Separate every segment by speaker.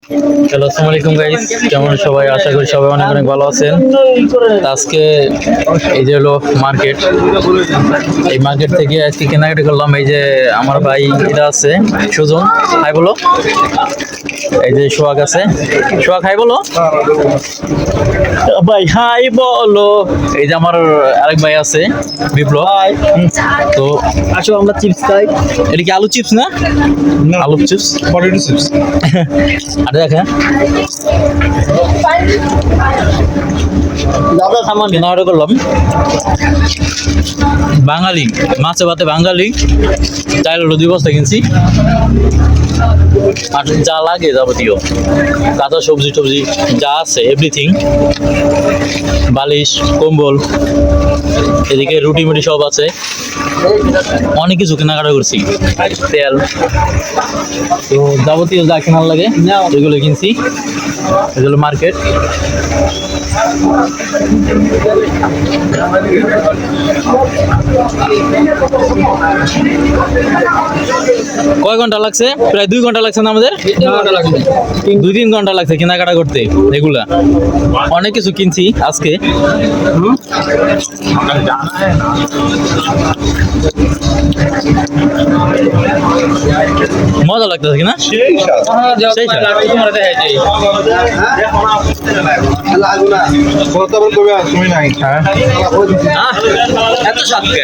Speaker 1: Hello, আসসালামু আলাইকুম guys. কেমন সবাই? আশা করি সবাই অনেক অনেক ভালো আছেন। আজকে এই যে হলো মার্কেট, এই মার্কেট থেকে আজকে কেনাকাটা করলাম। এই যে আমার ভাই এটা আছে সুজন, হাই বলো। এই যে সোহাগ আছে, সোহাগ হাই বলো ভাই, হাই বলো। এই যে আমার আরেক ভাই আছে বিপ্লব। তো
Speaker 2: আসো আমরা চিপস খাই।
Speaker 1: এটা কি আলু চিপস না? আলু চিপস,
Speaker 2: পটেটো চিপস।
Speaker 1: আর দেখেন
Speaker 2: দাদা সামান
Speaker 1: কেনা অর্ডার করলাম। বাঙালি মাছে ভাতে বাঙালি, চাইল হলো 2 বস্তা কিনছি। আর যা লাগে যাবতীয় কাঁচা সবজি টবজি যা আছে এভরিথিং, বালিশ কম্বল, এদিকে রুটি মুটি সব আছে। অনেক কিছু কেনাকাটা করছি, তেল, তো যাবতীয় যা কেনার লাগে এগুলো কিনছি। এগুলো মার্কেট। কয় ঘন্টা লাগছে? প্রায় 2 ঘন্টা লাগছে না আমাদের? 2-3 ঘন্টা লাগছে কেনাকাটা করতে। এগুলা অনেক কিছু কিনছি আজকে। মজা লাগতেছে কিনা? সেই স্বাদ।
Speaker 2: তুমি নাই
Speaker 1: এত স্বাদ কে?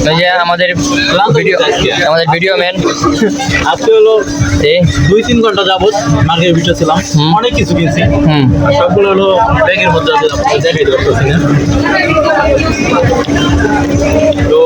Speaker 3: এই যে আমাদের ভিডিও ম্যান
Speaker 1: আজকে হলো 2-3 ঘন্টা যাবত মার্কেটের ভিতরে ছিলাম। অনেক কিছু কিনছি। সবগুলো হলো ব্যাগের মধ্যে আছে, দেখাইতে পারতেছি না। তো